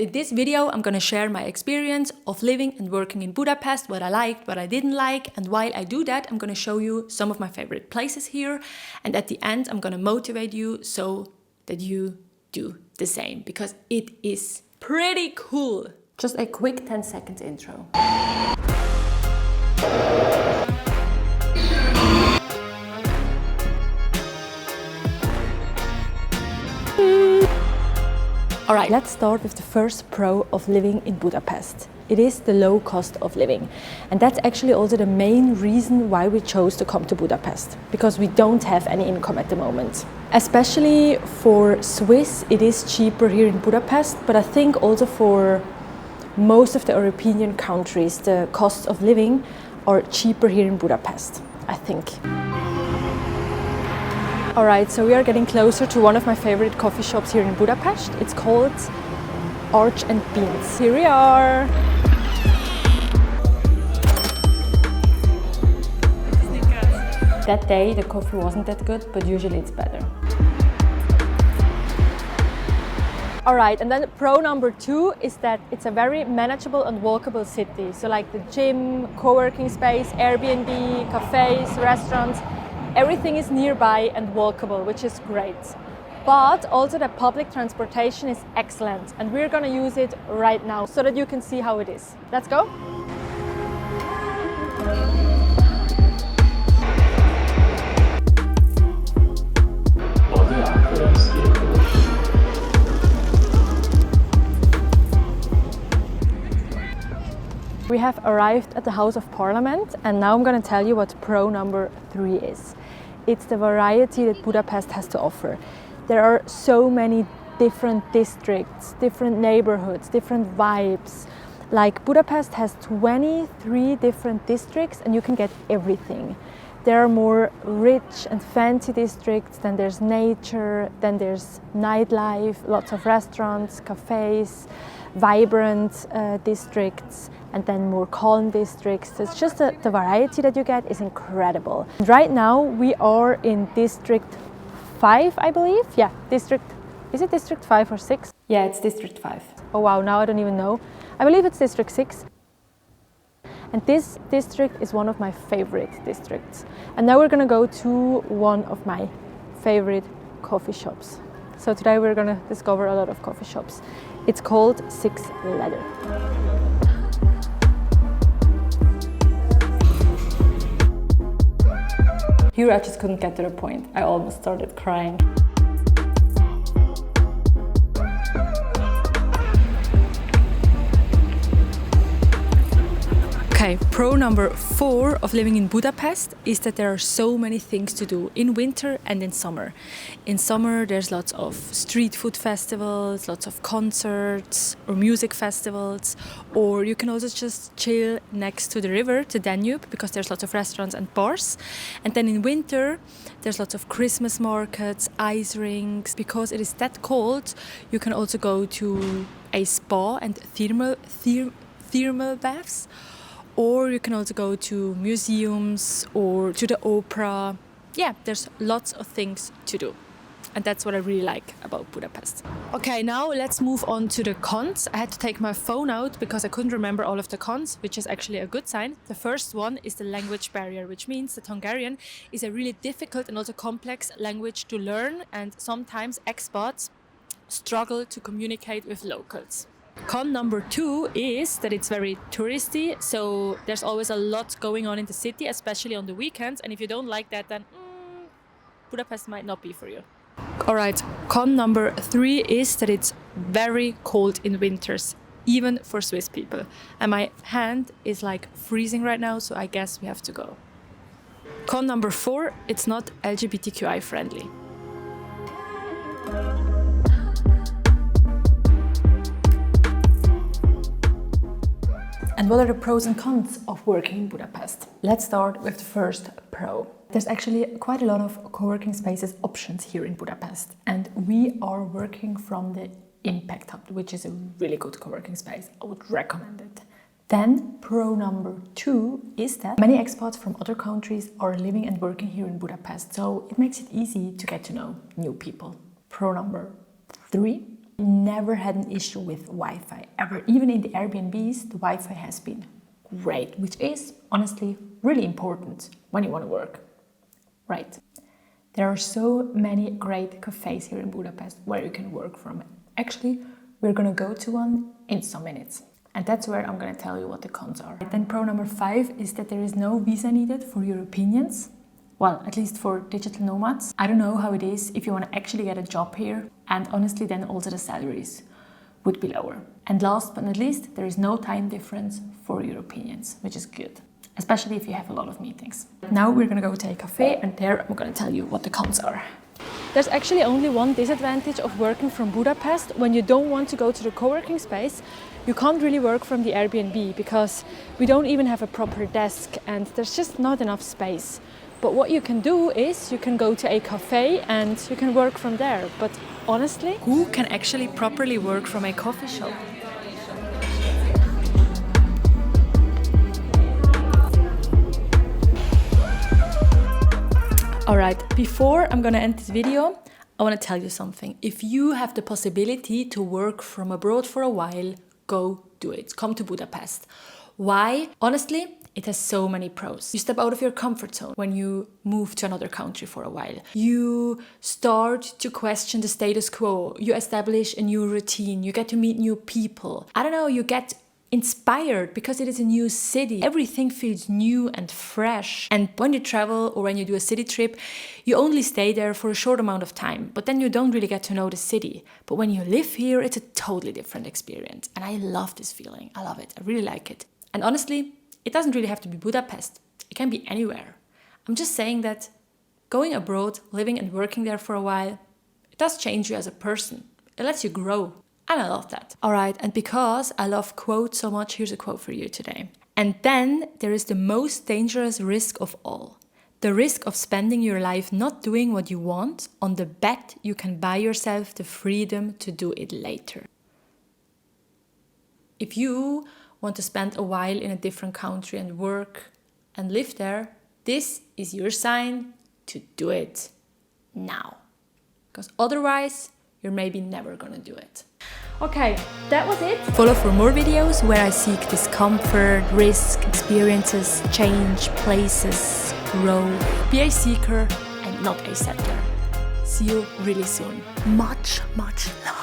In this video, I'm gonna share my experience of living and working in Budapest, what I liked, what I didn't like, and while I do that, I'm gonna show you some of my favorite places here, and at the end, I'm gonna motivate you so that you do the same, because it is pretty cool. Just a quick 10-second intro. Alright, let's start with the first pro of living in Budapest. It is the low cost of living. And that's actually also the main reason why we chose to come to Budapest, because we don't have any income at the moment. Especially for Swiss, it is cheaper here in Budapest, but I think also for most of the European countries, the costs of living are cheaper here in Budapest, I think. Alright, so we are getting closer to one of my favorite coffee shops here in Budapest. It's called Arch and Beans. Here we are! That day the coffee wasn't that good, but usually it's better. Alright, and then pro number 2 is that it's a very manageable and walkable city. So like the gym, co-working space, Airbnb, cafes, restaurants, everything is nearby and walkable, which is great. But also the public transportation is excellent, and we're gonna use it right now so that you can see how it is. Let's go! We have arrived at the House of Parliament, and now I'm going to tell you what pro number 3 is. It's the variety that Budapest has to offer. There are so many different districts, different neighborhoods, different vibes. Like Budapest has 23 different districts and you can get everything. There are more rich and fancy districts, then there's nature, then there's nightlife, lots of restaurants, cafes, vibrant districts, and then more calm districts. It's just the variety that you get is incredible. Right now we are in District 5, I believe. Yeah, is it District 5 or 6? Yeah, it's District 5. Oh wow, now I don't even know. I believe it's District 6. And this district is one of my favorite districts. And now we're gonna go to one of my favorite coffee shops. So today we're gonna discover a lot of coffee shops. It's called Six Leather. Here I just couldn't get to the point. I almost started crying. Okay, pro number 4 of living in Budapest is that there are so many things to do in winter and in summer. In summer there's lots of street food festivals, lots of concerts or music festivals, or you can also just chill next to the river, the Danube, because there's lots of restaurants and bars. And then in winter there's lots of Christmas markets, ice rinks. Because it is that cold, you can also go to a spa and thermal baths. Or you can also go to museums or to the opera. Yeah, there's lots of things to do. And that's what I really like about Budapest. Okay, now let's move on to the cons. I had to take my phone out because I couldn't remember all of the cons, which is actually a good sign. The first one is the language barrier, which means that Hungarian is a really difficult and also complex language to learn, and sometimes expats struggle to communicate with locals. Con number 2 is that it's very touristy, so there's always a lot going on in the city, especially on the weekends, and if you don't like that, then Budapest might not be for you. Alright, con number 3 is that it's very cold in winters, even for Swiss people. And my hand is like freezing right now, so I guess we have to go. Con number 4, it's not LGBTQI friendly. And what are the pros and cons of working in Budapest? Let's start with the first pro. There's actually quite a lot of co-working spaces options here in Budapest, and we are working from the Impact Hub, which is a really good co-working space. I would recommend it. Then pro number 2 is that many expats from other countries are living and working here in Budapest, so it makes it easy to get to know new people. Pro number 3 Never had an issue with Wi-Fi ever. Even in the Airbnbs, the Wi-Fi has been great, which is honestly really important when you want to work. Right. There are so many great cafes here in Budapest where you can work from. Actually, we're going to go to one in some minutes. And that's where I'm going to tell you what the cons are. Then pro number 5 is that there is no visa needed for Europeans. Well, at least for digital nomads. I don't know how it is if you want to actually get a job here. And honestly, then also the salaries would be lower. And last but not least, there is no time difference for Europeans, which is good. Especially if you have a lot of meetings. Now we're going to go to a cafe and there I'm going to tell you what the cons are. There's actually only one disadvantage of working from Budapest. When you don't want to go to the co-working space, you can't really work from the Airbnb because we don't even have a proper desk and there's just not enough space. But what you can do is you can go to a cafe and you can work from there. But honestly, who can actually properly work from a coffee shop? Alright, before I'm gonna end this video, I wanna tell you something. If you have the possibility to work from abroad for a while, go do it. Come to Budapest. Why? Honestly, it has so many pros. You step out of your comfort zone when you move to another country for a while. You start to question the status quo. You establish a new routine. You get to meet new people. I don't know, you get inspired because it is a new city. Everything feels new and fresh. And when you travel or when you do a city trip, you only stay there for a short amount of time, but then you don't really get to know the city. But when you live here, it's a totally different experience. And I love this feeling. I love it. I really like it. And honestly, it doesn't really have to be Budapest. It can be anywhere. I'm just saying that going abroad, living and working there for a while, it does change you as a person. It lets you grow. And I love that. All right, and because I love quotes so much, here's a quote for you today. And then there is the most dangerous risk of all. The risk of spending your life not doing what you want on the bet you can buy yourself the freedom to do it later. If you want to spend a while in a different country and work and live there, this is your sign to do it now. Because otherwise, you're maybe never gonna do it. Okay, that was it. Follow for more videos where I seek discomfort, risk, experiences, change, places, grow. Be a seeker and not a settler. See you really soon. Much, much love.